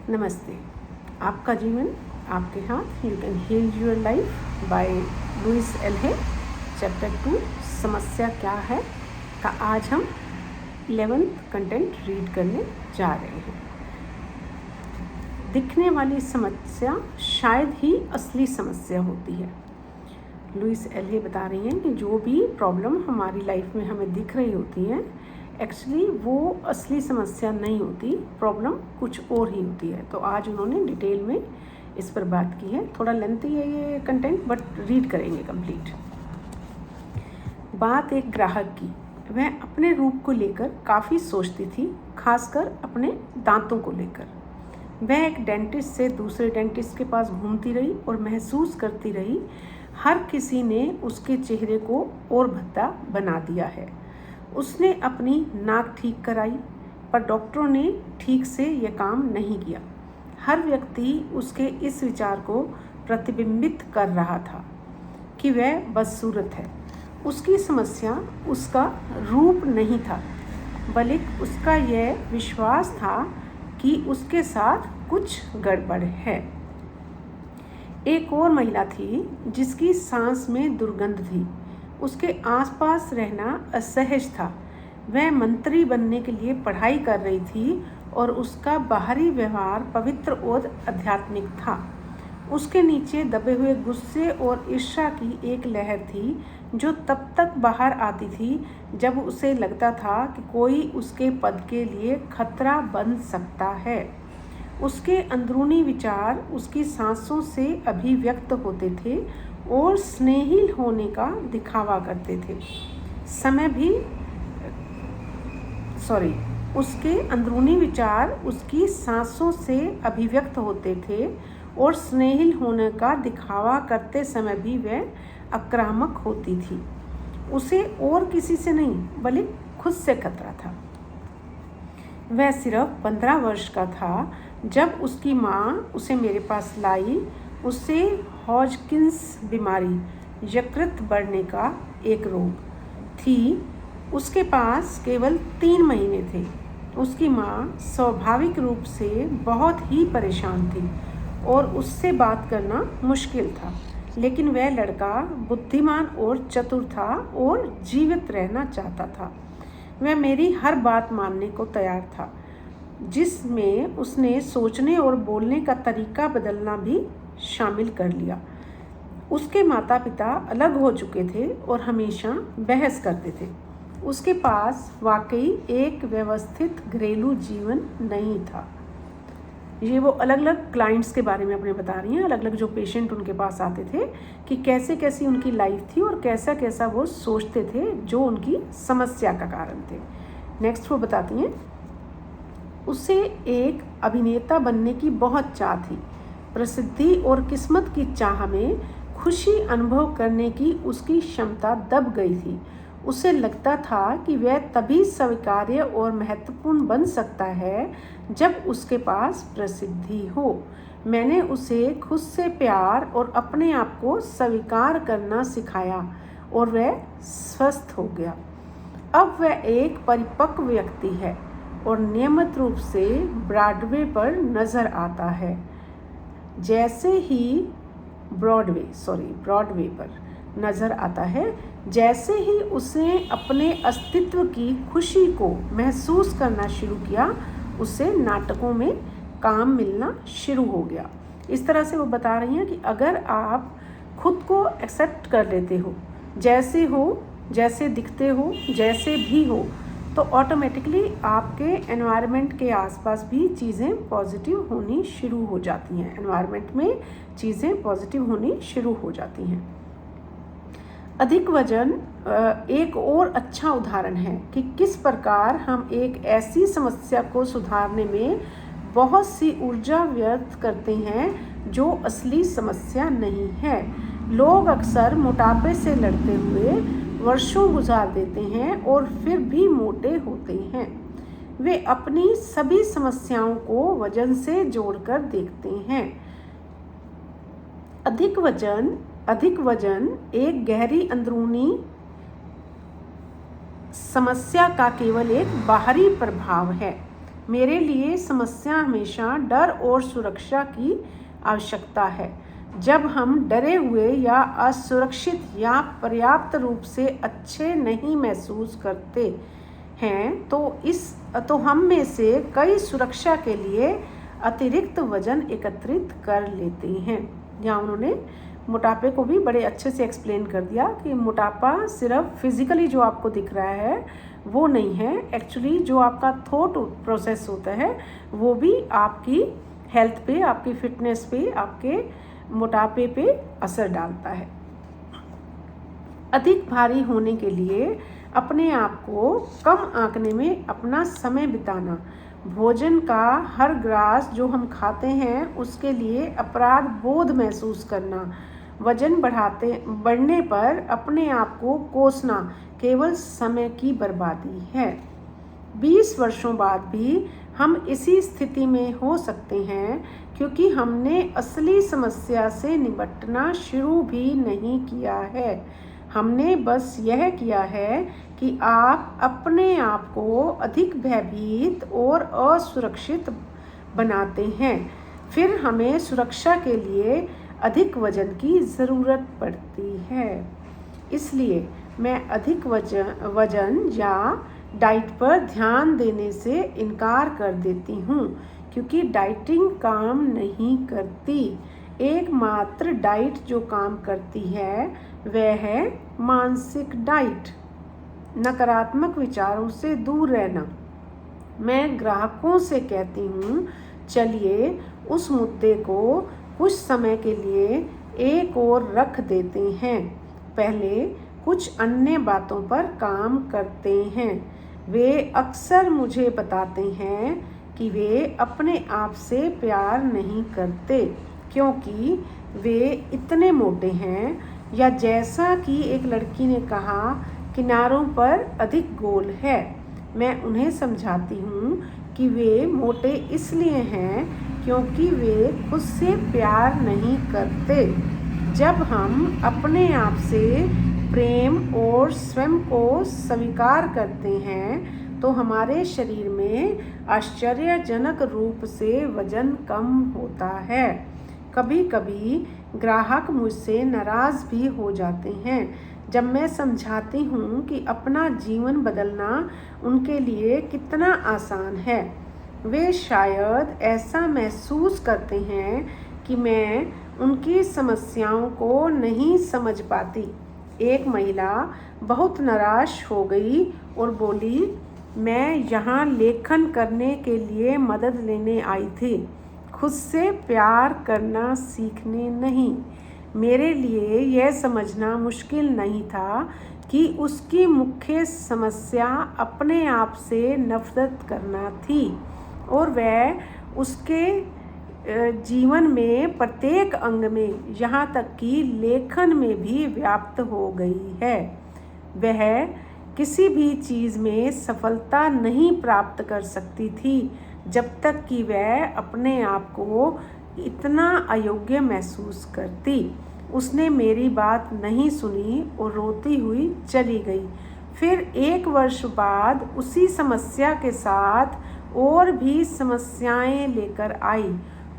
नमस्ते। आपका जीवन आपके हाथ, you can heal your life by Louise L Hay. Chapter 2 समस्या क्या है का आज हम 11th कंटेंट रीड करने जा रहे हैं। दिखने वाली समस्या शायद ही असली समस्या होती है। लुइस एल्हे बता रही हैं कि जो भी प्रॉब्लम हमारी लाइफ में हमें दिख रही होती है, एक्चुअली वो असली समस्या नहीं होती, प्रॉब्लम कुछ और ही होती है। तो आज उन्होंने डिटेल में इस पर बात की है। थोड़ा लेंथी है ये कंटेंट, बट रीड करेंगे कंप्लीट। बात एक ग्राहक की। वह अपने रूप को लेकर काफ़ी सोचती थी, खासकर अपने दांतों को लेकर। वह एक डेंटिस्ट से दूसरे डेंटिस्ट के पास घूमती रही और महसूस करती रही हर किसी ने उसके चेहरे को और भद्दा बना दिया है। उसने अपनी नाक ठीक कराई, पर डॉक्टरों ने ठीक से यह काम नहीं किया। हर व्यक्ति उसके इस विचार को प्रतिबिंबित कर रहा था कि वह बदसूरत है। उसकी समस्या उसका रूप नहीं था, बल्कि उसका यह विश्वास था कि उसके साथ कुछ गड़बड़ है। एक और महिला थी जिसकी सांस में दुर्गंध थी। उसके आसपास रहना असहज था। वह मंत्री बनने के लिए पढ़ाई कर रही थी और उसका बाहरी व्यवहार पवित्र और आध्यात्मिक था। उसके नीचे दबे हुए गुस्से और ईर्ष्या की एक लहर थी जो तब तक बाहर आती थी जब उसे लगता था कि कोई उसके पद के लिए खतरा बन सकता है। उसके अंदरूनी विचार उसकी सांसों से अभिव्यक्त होते थे और स्नेहिल होने का दिखावा करते थे। उसके अंदरूनी विचार उसकी सांसों से अभिव्यक्त होते थे और स्नेहिल होने का दिखावा करते समय भी वह आक्रामक होती थी। उसे और किसी से नहीं, बल्कि खुद से खतरा था। वह सिर्फ 15 वर्ष का था जब उसकी माँ उसे मेरे पास लाई। उसे हॉजकिंस बीमारी, यकृत बढ़ने का एक रोग थी। उसके पास केवल 3 महीने थे। उसकी माँ स्वाभाविक रूप से बहुत ही परेशान थी और उससे बात करना मुश्किल था, लेकिन वह लड़का बुद्धिमान और चतुर था और जीवित रहना चाहता था। वह मेरी हर बात मानने को तैयार था, जिसमें उसने सोचने और बोलने का तरीका बदलना भी शामिल कर लिया। उसके माता पिता अलग हो चुके थे और हमेशा बहस करते थे। उसके पास वाकई एक व्यवस्थित घरेलू जीवन नहीं था। ये वो अलग अलग क्लाइंट्स के बारे में अपने बता रही हैं, अलग अलग जो पेशेंट उनके पास आते थे कि कैसे कैसी उनकी लाइफ थी और कैसा कैसा वो सोचते थे जो उनकी समस्या का कारण थे। नेक्स्ट वो बताती हैं, उसे एक अभिनेता बनने की बहुत चाह थी। प्रसिद्धि और किस्मत की चाह में खुशी अनुभव करने की उसकी क्षमता दब गई थी। उसे लगता था कि वह तभी स्वीकार्य और महत्वपूर्ण बन सकता है जब उसके पास प्रसिद्धि हो। मैंने उसे खुद से प्यार और अपने आप को स्वीकार करना सिखाया और वह स्वस्थ हो गया। अब वह एक परिपक्व व्यक्ति है और नियमित रूप से ब्रॉडवे पर नजर आता है। जैसे ही ब्रॉडवे पर नजर आता है, जैसे ही उसने अपने अस्तित्व की खुशी को महसूस करना शुरू किया, उसे नाटकों में काम मिलना शुरू हो गया। इस तरह से वो बता रही हैं कि अगर आप खुद को एक्सेप्ट कर लेते हो, जैसे दिखते हो, जैसे भी हो, तो ऑटोमेटिकली आपके एनवायरनमेंट के आसपास भी चीज़ें पॉजिटिव होनी शुरू हो जाती हैं। एनवायरनमेंट में चीज़ें पॉजिटिव होनी शुरू हो जाती हैं। अधिक वजन एक और अच्छा उदाहरण है कि किस प्रकार हम एक ऐसी समस्या को सुधारने में बहुत सी ऊर्जा व्यर्थ करते हैं जो असली समस्या नहीं है। लोग अक्सर मोटापे से लड़ते हुए वर्षों गुजार देते हैं और फिर भी मोटे होते हैं। वे अपनी सभी समस्याओं को वजन से जोड़कर देखते हैं। अधिक वजन एक गहरी अंदरूनी समस्या का केवल एक बाहरी प्रभाव है। मेरे लिए समस्या हमेशा डर और सुरक्षा की आवश्यकता है। जब हम डरे हुए या असुरक्षित या पर्याप्त रूप से अच्छे नहीं महसूस करते हैं तो हम में से कई सुरक्षा के लिए अतिरिक्त वजन एकत्रित कर लेते हैं। यहाँ उन्होंने मोटापे को भी बड़े अच्छे से एक्सप्लेन कर दिया कि मोटापा सिर्फ फिजिकली जो आपको दिख रहा है वो नहीं है, एक्चुअली जो आपका थॉट प्रोसेस होता है वो भी आपकी हेल्थ पे, आपकी फिटनेस पे, आपके मोटापे पे असर डालता है। अधिक भारी होने के लिए अपने आप को कम आंकने में अपना समय बिताना, भोजन का हर ग्रास जो हम खाते हैं उसके लिए अपराध बोध महसूस करना, वजन बढ़ने पर अपने आप को कोसना केवल समय की बर्बादी है। 20 वर्षों बाद भी हम इसी स्थिति में हो सकते हैं क्योंकि हमने असली समस्या से निपटना शुरू भी नहीं किया है। हमने बस यह किया है कि आप अपने आप को अधिक भयभीत और असुरक्षित बनाते हैं। फिर हमें सुरक्षा के लिए अधिक वजन की ज़रूरत पड़ती है। इसलिए मैं अधिक वजन या डाइट पर ध्यान देने से इनकार कर देती हूँ क्योंकि डाइटिंग काम नहीं करती। एकमात्र डाइट जो काम करती है वह है मानसिक डाइट, नकारात्मक विचारों से दूर रहना। मैं ग्राहकों से कहती हूँ, चलिए उस मुद्दे को कुछ समय के लिए एक और रख देते हैं, पहले कुछ अन्य बातों पर काम करते हैं। वे अक्सर मुझे बताते हैं कि वे अपने आप से प्यार नहीं करते क्योंकि वे इतने मोटे हैं, या जैसा कि एक लड़की ने कहा, किनारों पर अधिक गोल है। मैं उन्हें समझाती हूँ कि वे मोटे इसलिए हैं क्योंकि वे खुद से प्यार नहीं करते। जब हम अपने आप से प्रेम और स्वयं को स्वीकार करते हैं तो हमारे शरीर में आश्चर्यजनक रूप से वजन कम होता है। कभी कभी ग्राहक मुझसे नाराज़ भी हो जाते हैं जब मैं समझाती हूँ कि अपना जीवन बदलना उनके लिए कितना आसान है। वे शायद ऐसा महसूस करते हैं कि मैं उनकी समस्याओं को नहीं समझ पाती। एक महिला बहुत निराश हो गई और बोली, मैं यहाँ लेखन करने के लिए मदद लेने आई थी, खुद से प्यार करना सीखने नहीं। मेरे लिए यह समझना मुश्किल नहीं था कि उसकी मुख्य समस्या अपने आप से नफरत करना थी और वह उसके जीवन में प्रत्येक अंग में, यहाँ तक कि लेखन में भी व्याप्त हो गई है। वह किसी भी चीज़ में सफलता नहीं प्राप्त कर सकती थी जब तक कि वह अपने आप को इतना अयोग्य महसूस करती। उसने मेरी बात नहीं सुनी और रोती हुई चली गई। फिर 1 वर्ष बाद उसी समस्या के साथ और भी समस्याएं लेकर आई।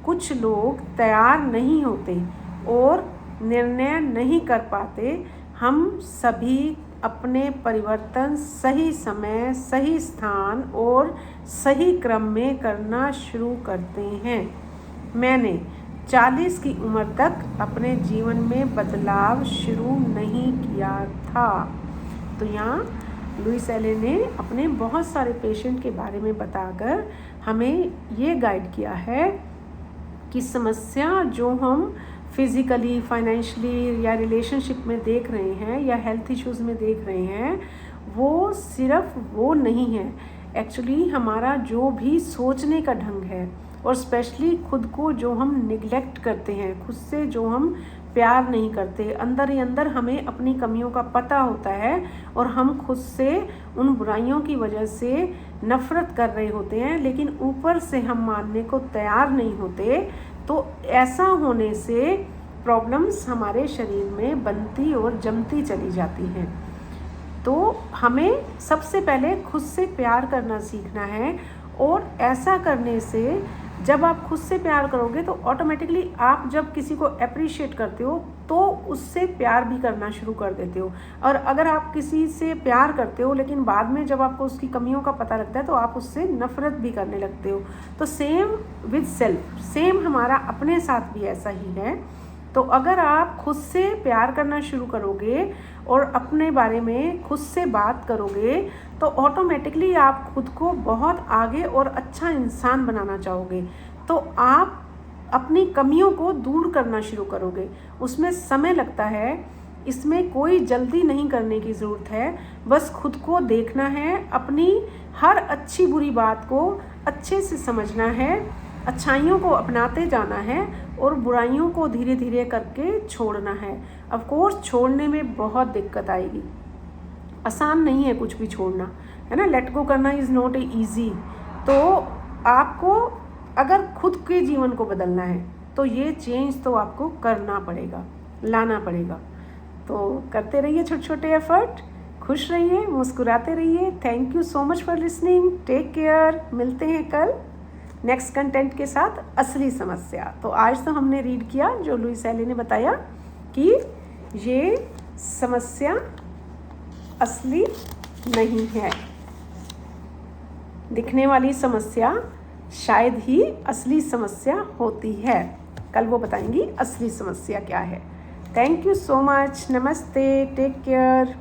कुछ लोग तैयार नहीं होते और निर्णय नहीं कर पाते। हम सभी अपने परिवर्तन सही समय, सही स्थान और सही क्रम में करना शुरू करते हैं। मैंने 40 की उम्र तक अपने जीवन में बदलाव शुरू नहीं किया था। तो यहाँ लुइस एले ने अपने बहुत सारे पेशेंट के बारे में बताकर हमें ये गाइड किया है कि समस्या जो हम फिज़िकली, फाइनेंशियली या रिलेशनशिप में देख रहे हैं या हेल्थ इश्यूज़ में देख रहे हैं, वो सिर्फ वो नहीं है। एक्चुअली हमारा जो भी सोचने का ढंग है और स्पेशली खुद को जो हम निगलेक्ट करते हैं, खुद से जो हम प्यार नहीं करते, अंदर ही अंदर हमें अपनी कमियों का पता होता है और हम खुद से उन बुराइयों की वजह से नफ़रत कर रहे होते हैं, लेकिन ऊपर से हम मानने को तैयार नहीं होते। तो ऐसा होने से प्रॉब्लम्स हमारे शरीर में बनती और जमती चली जाती हैं। तो हमें सबसे पहले खुद से प्यार करना सीखना है और ऐसा करने से जब आप खुद से प्यार करोगे तो ऑटोमेटिकली आप जब किसी को अप्रिशिएट करते हो तो उससे प्यार भी करना शुरू कर देते हो। और अगर आप किसी से प्यार करते हो लेकिन बाद में जब आपको उसकी कमियों का पता लगता है तो आप उससे नफ़रत भी करने लगते हो। तो सेम विद सेल्फ, सेम हमारा अपने साथ भी ऐसा ही है। तो अगर आप खुद से प्यार करना शुरू करोगे और अपने बारे में खुद से बात करोगे तो ऑटोमेटिकली आप खुद को बहुत आगे और अच्छा इंसान बनाना चाहोगे। तो आप अपनी कमियों को दूर करना शुरू करोगे। उसमें समय लगता है, इसमें कोई जल्दी नहीं करने की ज़रूरत है। बस खुद को देखना है, अपनी हर अच्छी बुरी बात को अच्छे से समझना है, अच्छाइयों को अपनाते जाना है और बुराइयों को धीरे धीरे करके छोड़ना है। ऑफ कोर्स छोड़ने में बहुत दिक्कत आएगी, आसान नहीं है कुछ भी छोड़ना, है ना। लेट गो करना इज़ नॉट ईजी। तो आपको अगर खुद के जीवन को बदलना है तो ये चेंज तो आपको करना पड़ेगा, लाना पड़ेगा। तो करते रहिए छोटे छोटे एफर्ट, खुश रहिए, मुस्कुराते रहिए। Thank you so much for listening, take care. मिलते हैं कल नेक्स्ट कंटेंट के साथ, असली समस्या। तो आज तो हमने रीड किया जो लुइस एले ने बताया कि ये समस्या असली नहीं है, दिखने वाली समस्या शायद ही असली समस्या होती है। कल वो बताएंगी असली समस्या क्या है। थैंक यू सो मच, नमस्ते, टेक केयर।